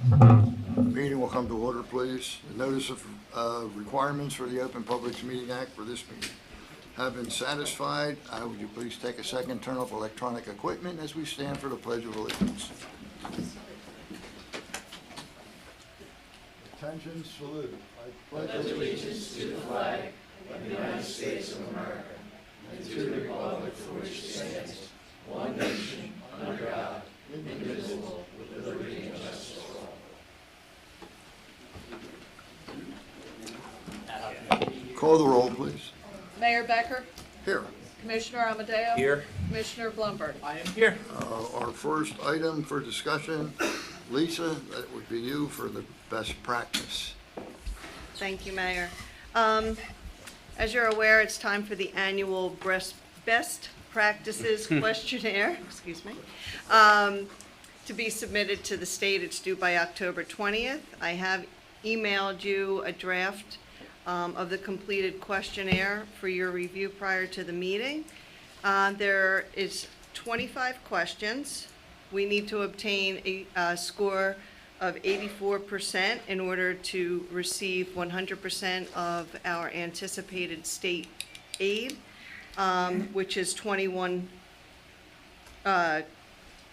Meeting will come to order, please. The notice of requirements for the Open Publics Meeting Act for this meeting have been satisfied. Would you please take a second, turn off electronic equipment as we stand for the Pledge of Allegiance. Attention, salute. I pledge allegiance to the flag of the United States of America and to the republic for which it stands, one nation, under God, indivisible, with liberty and justice for all. Call the roll, please. Mayor Becker, Here. Commissioner Amadeo. Here. Commissioner Blumberg. I am here. Our first item for discussion, Lisa, that would be you for the best practice. Thank you, Mayor. As you're aware, it's time for the annual Best Practices Questionnaire, excuse me, to be submitted to the state. It's due by October 20th. I have emailed you a draft of the completed questionnaire for your review prior to the meeting. There is 25 questions. We need to obtain a score of 84% in order to receive 100% of our anticipated state aid, which is 21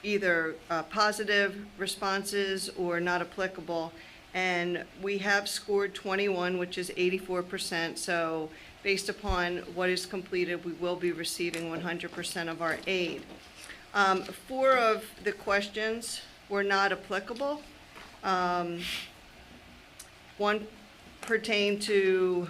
either positive responses or not applicable. And we have scored 21, which is 84%. So based upon what is completed, we will be receiving 100% of our aid. 4 of the questions were not applicable. One pertained to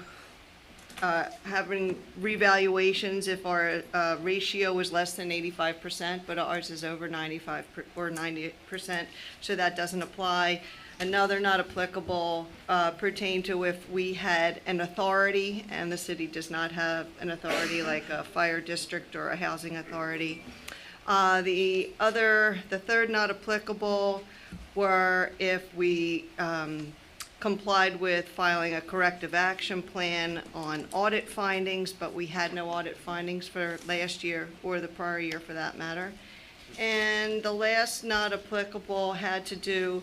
having revaluations if our ratio was less than 85%, but ours is over 95 or 90%, so that doesn't apply. Another not applicable pertained to if we had an authority, and the city does not have an authority like a fire district or a housing authority. The third not applicable were if we complied with filing a corrective action plan on audit findings, but we had no audit findings for last year or the prior year for that matter. And the last not applicable had to do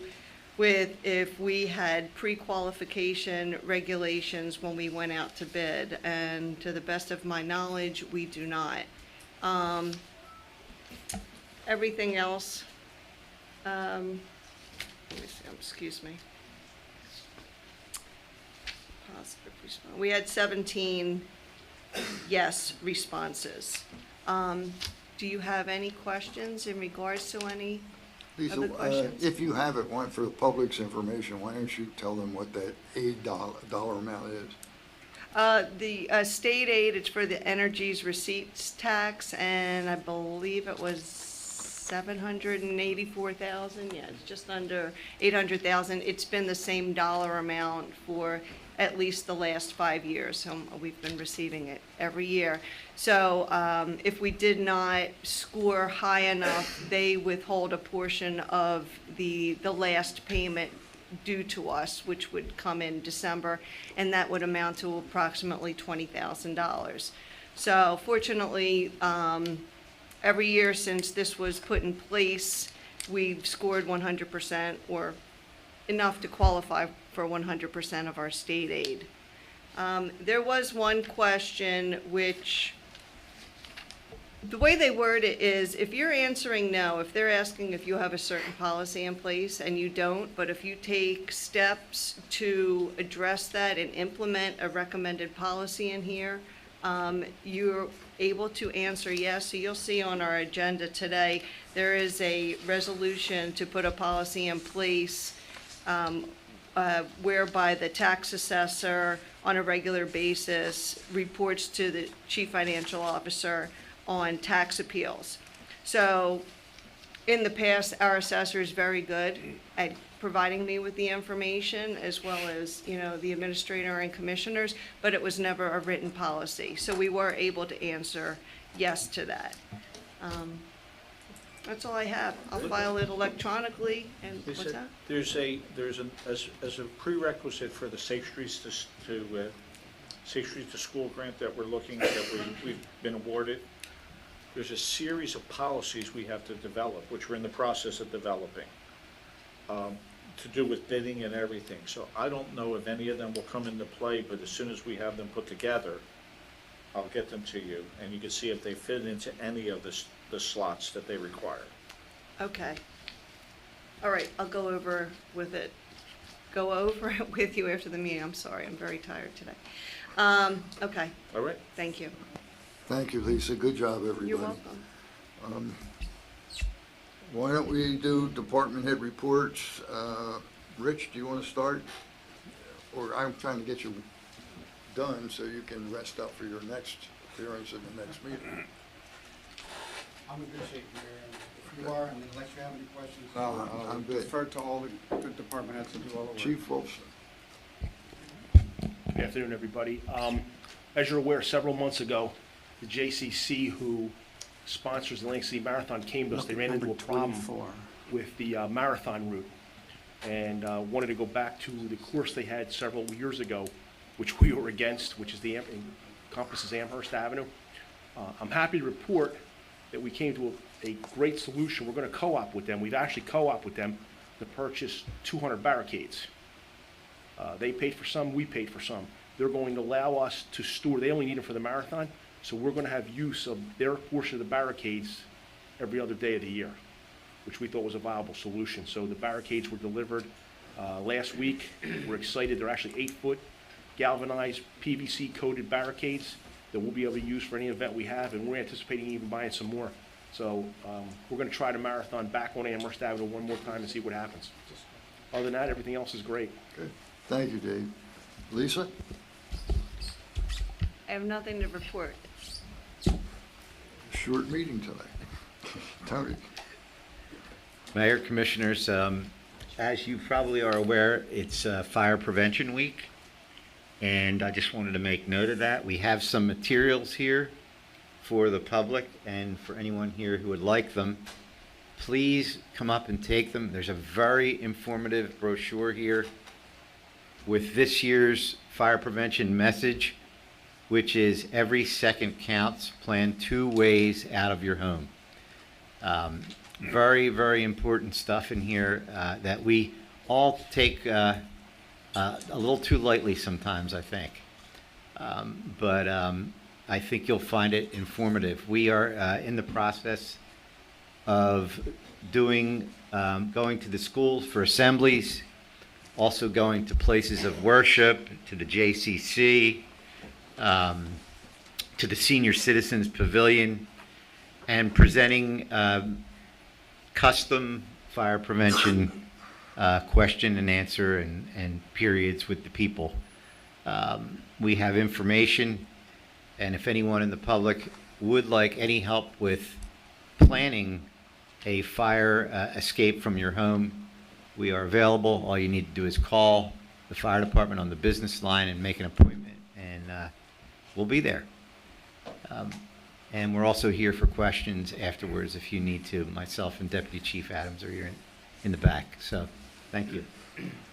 with if we had pre-qualification regulations when we went out to bid, and to the best of my knowledge, we do not. Everything else, let me see, excuse me. Positive response. We had 17 yes responses. Do you have any questions in regards to any Lisa, other questions? if you have it, for the public's information, why don't you tell them what that aid dollar amount is? The state aid, it's for the energy's receipts tax, and I believe it was 784,000. Yeah, it's just under 800,000. It's been the same dollar amount for at least the last 5 years. So we've been receiving it every year. So if we did not score high enough, they withhold a portion of the last payment due to us, which would come in December, and that would amount to approximately $20,000. So fortunately, every year since this was put in place, we've scored 100% or enough to qualify for 100% of our state aid. There was one question which, the way they word it is, if you're answering no, if they're asking if you have a certain policy in place and you don't, but if you take steps to address that and implement a recommended policy in here, you're able to answer yes. So you'll see on our agenda today, there is a resolution to put a policy in place whereby the tax assessor on a regular basis reports to the chief financial officer on tax appeals. So in the past, our assessor is very good at providing me with the information, as well as, the administrator and commissioners, but it was never a written policy. So we were able to answer yes to that. That's all I have. I'll file it electronically, and what's that? There's as a prerequisite for the Safe Streets to School grant that we're looking at, that we've been awarded. There's a series of policies we have to develop, which we're in the process of developing. to do with bidding and everything. So I don't know if any of them will come into play, but as soon as we have them put together, I'll get them to you, and you can see if they fit into any of the slots that they require. Okay. All right, I'll go over with it with you after the meeting. I'm sorry, I'm very tired today. Okay, All right? thank you. Thank you, Lisa. Good job, everybody. You're welcome. Why don't we do department head reports? Rich, do you want to start? Or I'm trying to get you done so you can rest up for your next appearance in the next meeting. I'm in good shape, Mayor. If you are, and unless you have any questions, I'm I'll good. defer to all the department heads to do all the work. Chief Wolfson. Good afternoon, everybody. As you're aware, several months ago, the JCC, who sponsors the Atlantic City Marathon, came to us. They ran into a problem with the marathon route and wanted to go back to the course they had several years ago, which we were against, which is encompasses Amherst Avenue. I'm happy to report that we came to a great solution. We're going to co-op with them. We've actually co-op with them to purchase 200 barricades. They paid for some, we paid for some. They're going to allow us to store, they only need them for the marathon, so we're going to have use of their portion of the barricades every other day of the year, which we thought was a viable solution. So the barricades were delivered last week. We're excited. They're actually 8-foot galvanized PVC coated barricades that we'll be able to use for any event we have, and we're anticipating even buying some more. So we're going to try the marathon back on Amherst Avenue one more time and see what happens. Other than that, everything else is great. Good. Thank you, Dave. Lisa? I have nothing to report. Short meeting tonight. Tony? Mayor, Commissioners, as you probably are aware, it's Fire Prevention Week, and I just wanted to make note of that. We have some materials here for the public and for anyone here who would like them. Please come up and take them. There's a very informative brochure here with this year's fire prevention message, which is every second counts. Plan 2 ways out of your home. Very, very important stuff in here that we all take a little too lightly sometimes, I think. But I think you'll find it informative. We are in the process of going to the schools for assemblies, also going to places of worship, to the JCC, to the Senior Citizens Pavilion, and presenting custom fire prevention question and answer and periods with the people. We have information, and if anyone in the public would like any help with planning a fire escape from your home, we are available. All you need to do is call the fire department on the business line and make an appointment, and we'll be there. And we're also here for questions afterwards if you need to. Myself and Deputy Chief Adams are here in the back. So, thank you.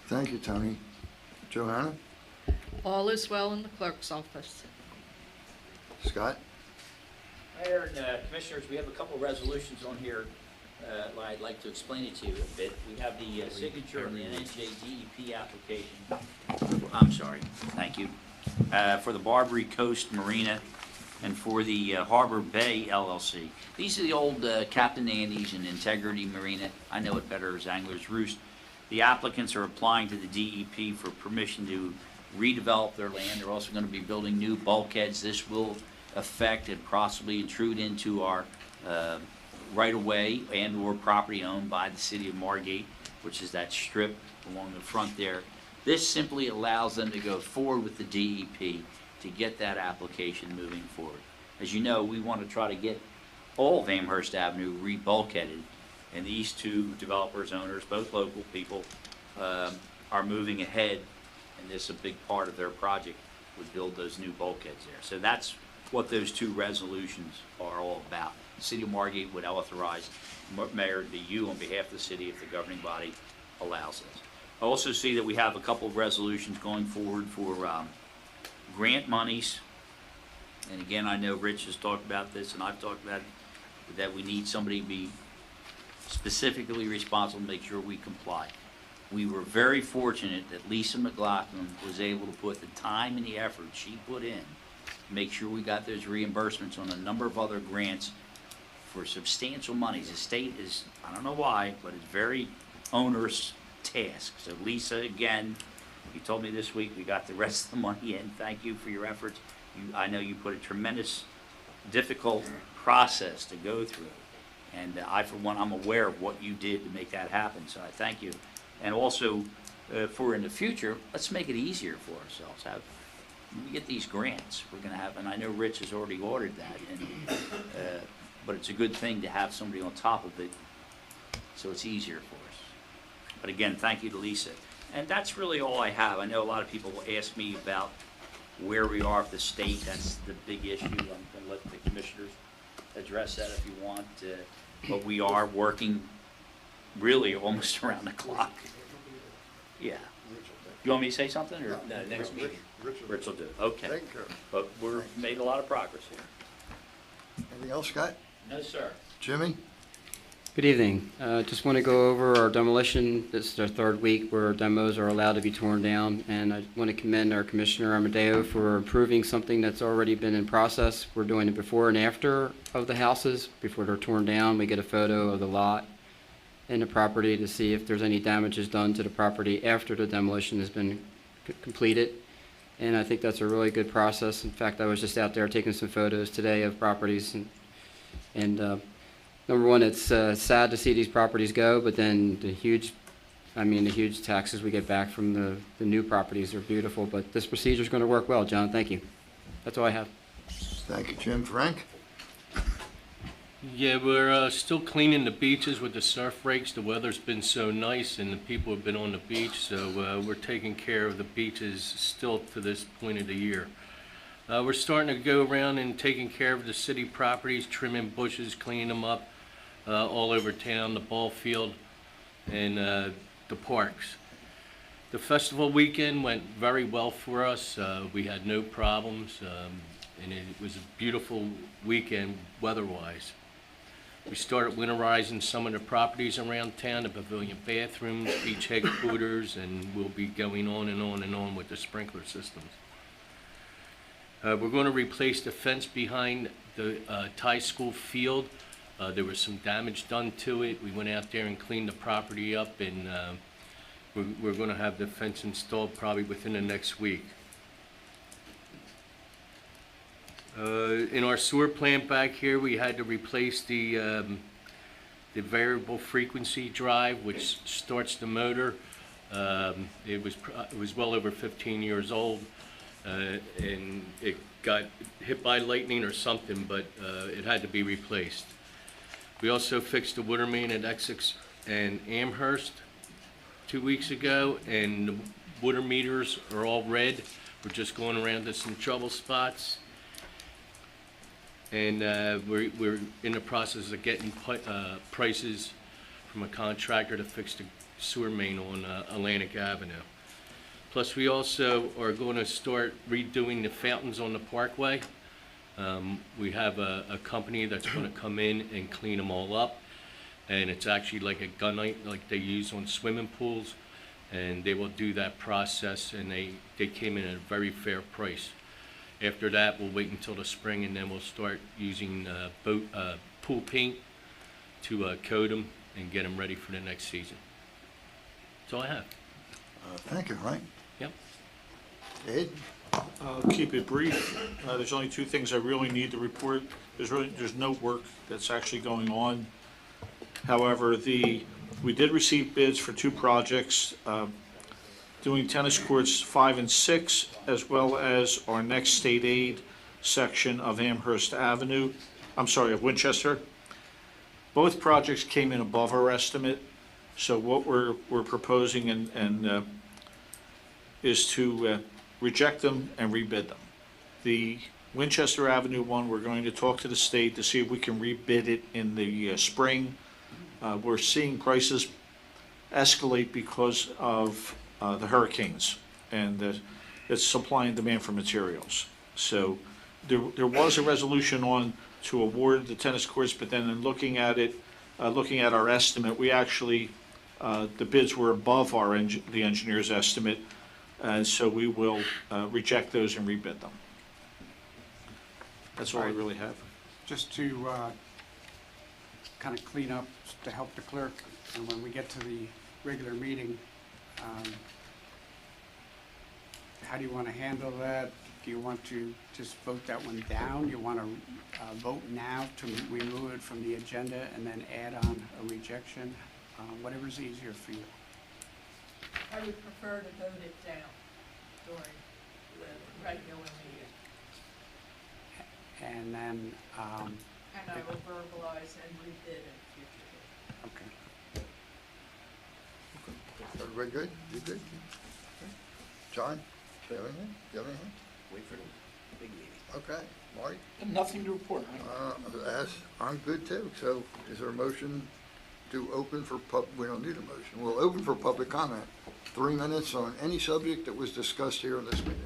Thank you, Tony. Johanna? All is well in the clerk's office. Scott? Mayor and Commissioners, we have a couple resolutions on here. I'd like to explain it to you a bit. We have the signature on the NJ DEP application. I'm sorry, thank you. For the Barbary Coast Marina and for the Harbor Bay LLC. These are the old Captain Andy's and Integrity Marina. I know it better as Angler's Roost. The applicants are applying to the DEP for permission to redevelop their land. They're also going to be building new bulkheads. This will affect and possibly intrude into our right-of-way and or property owned by the city of Margate, which is that strip along the front there. This simply allows them to go forward with the DEP to get that application moving forward. As you know, we want to try to get all of Amherst Avenue re-bulkheaded, and these two developers, owners, both local people, are moving ahead, and this is a big part of their project, would build those new bulkheads there. So that's what those two resolutions are all about. The City of Margate would authorize Mayor to you on behalf of the city if the governing body allows this. I also see that we have a couple of resolutions going forward for grant monies. And again, I know Rich has talked about this and I've talked about it, that we need somebody to be specifically responsible to make sure we comply. we were very fortunate that Lisa McLaughlin was able to put the time and the effort she put in to make sure we got those reimbursements on a number of other grants for substantial monies. The state is, I don't know why, but it's very onerous task. So Lisa, again, you told me this week we got the rest of the money in. Thank you for your efforts. I know you put a tremendous, difficult process to go through. And I, for one, I'm aware of what you did to make that happen, so I thank you. And also, for in the future, let's make it easier for ourselves. When we get these grants, we're gonna have, and I know Rich has already ordered that, and, but it's a good thing to have somebody on top of it, so it's easier for us. But again, thank you to Lisa. And that's really all I have. I know a lot of people will ask me about where we are with the state. That's the big issue. I'm gonna let the commissioners address that if you want. But we are working really almost around the clock. Yeah. You want me to say something, or no, next meeting? Rich will do it. Okay. Take care. But we're made a lot of progress here. Anything else, Scott? No, sir. Jimmy? Good evening. Just want to go over our demolition. This is our third week where demos are allowed to be torn down, and I want to commend our Commissioner Amadeo for approving something that's already been in process. We're doing it before and after of the houses. Before they're torn down, we get a photo of the lot and the property to see if there's any damages done to the property after the demolition has been completed. And I think that's a really good process. In fact, I was just out there taking some photos today of properties, and number one, it's sad to see these properties go, but then the huge taxes we get back from the new properties are beautiful. But this procedure is going to work well, John. Thank you. That's all I have. Thank you, Jim. Frank? Yeah, we're still cleaning the beaches with the surf rakes. The weather's been so nice and the people have been on the beach, so we're taking care of the beaches still to this point of the year. We're starting to go around and taking care of the city properties, trimming bushes, cleaning them up all over town, the ball field and the parks. The festival weekend went very well for us. We had no problems, and it was a beautiful weekend weather-wise. We started winterizing some of the properties around town, the pavilion bathrooms, beach headquarters, and we'll be going on and on and on with the sprinkler systems. We're going to replace the fence behind the Thai school field. There was some damage done to it. We went out there and cleaned the property up, and we're going to have the fence installed probably within the next week. In our sewer plant back here, we had to replace the variable frequency drive, which starts the motor. It was well over 15 years old, and it got hit by lightning or something, but it had to be replaced. We also fixed the water main at Essex and Amherst 2 weeks ago, and the water meters are all red. We're just going around to some trouble spots. And we're in the process of getting prices from a contractor to fix the sewer main on Atlantic Avenue. Plus, we also are going to start redoing the fountains on the Parkway. We have a company that's going to come in and clean them all up. And it's actually like a gunite like they use on swimming pools. And they will do that process, and they came in at a very fair price. After that, we'll wait until the spring, and then we'll start using pool paint to coat them and get them ready for the next season. That's all I have. Thank you, Frank. Yep. Ed? I'll keep it brief. There's only two things I really need to report. There's no work that's actually going on. However, we did receive bids for two projects, doing tennis courts 5 and 6, as well as our next state aid section of Amherst Avenue, of Winchester. Both projects came in above our estimate, so what we're proposing and is to reject them and rebid them. The Winchester Avenue one, we're going to talk to the state to see if we can rebid it in the spring. We're seeing prices escalate because of the hurricanes and it's supply and demand for materials. So there was a resolution on to award the tennis courts, but then in looking at it, looking at our estimate, we actually The bids were above the engineer's estimate, and so we will reject those and rebid them. That's all I really have. Just to kind of clean up, to help the clerk, and when we get to the regular meeting, how do you want to handle that? Do you want to just vote that one down? You want to vote now to remove it from the agenda and then add on a rejection? Whatever's easier for you. I would prefer to vote it down during the regular meeting. And then, And I will verbalize and rebid in future. okay. Everybody good? You good? John, do you have anything? Do you have anything? Wait for the big meeting. Okay, Marty? Nothing to report. I'm good too. So is there a motion to open for we don't need a motion. We'll open for public comment. 3 minutes on any subject that was discussed here in this meeting.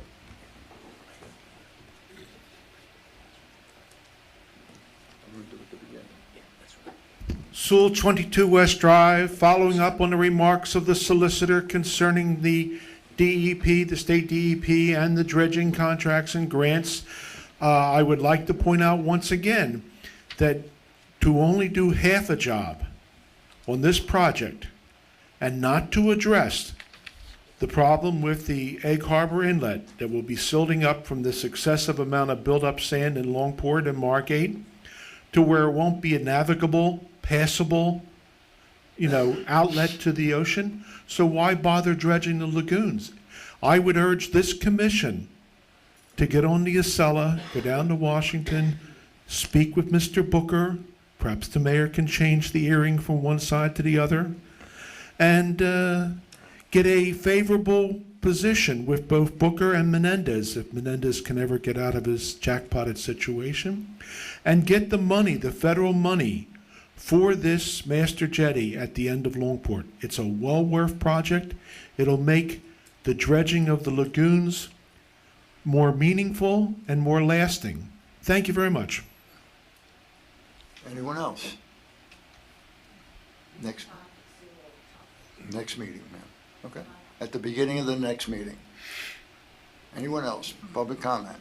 I'm going to do it at the beginning. Yeah, that's right. Sewell 22 West Drive, following up on the remarks of the solicitor concerning the DEP, the state DEP, and the dredging contracts and grants, I would like to point out once again that to only do half a job on this project and not to address the problem with the Egg Harbor Inlet that will be silting up from this excessive amount of buildup sand in Longport and Margate to where it won't be a navigable, passable, outlet to the ocean. So why bother dredging the lagoons? I would urge this commission to get on the Acela, go down to Washington, speak with Mr. Booker. Perhaps the mayor can change the earring from one side to the other, and get a favorable position with both Booker and Menendez, if Menendez can ever get out of his jackpotted situation, and get the money, the federal money, for this master jetty at the end of Longport. It's a well-worth project. It'll make the dredging of the lagoons more meaningful and more lasting. Thank you very much. Anyone else? Next meeting, ma'am. Okay. At the beginning of the next meeting. Anyone else? Public comment?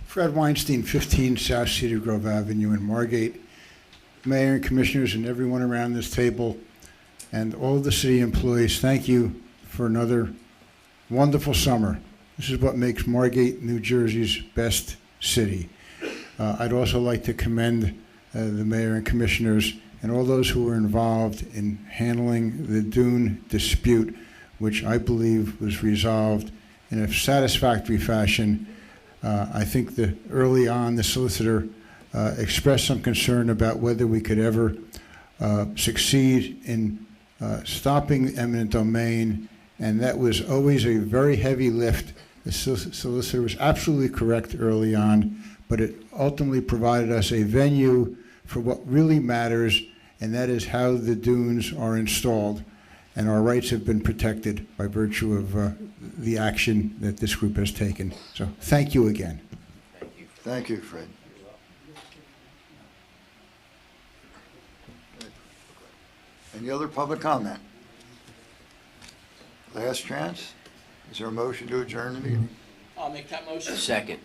Fred Weinstein, 15 South Cedar Grove Avenue in Margate. Mayor and commissioners and everyone around this table and all the city employees, thank you for another wonderful summer. This is what makes Margate, New Jersey's best city. I'd also like to commend the mayor and commissioners and all those who were involved in handling the dune dispute, which I believe was resolved in a satisfactory fashion. I think that early on the solicitor expressed some concern about whether we could ever succeed in stopping eminent domain, and that was always a very heavy lift. The solicitor was absolutely correct early on, but it ultimately provided us a venue for what really matters, and that is how the dunes are installed, and our rights have been protected by virtue of the action that this group has taken. So thank you again. Thank you, Fred. Any other public comment? Last chance? Is there a motion to adjourn the meeting? I'll make that motion. Second.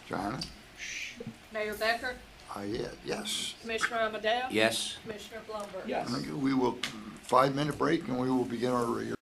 Johanna? Mayor Becker, Yes. Commissioner Amadeo? Yes. Commissioner Blumberg? Yes. We will, 5-minute break and we will begin our regular.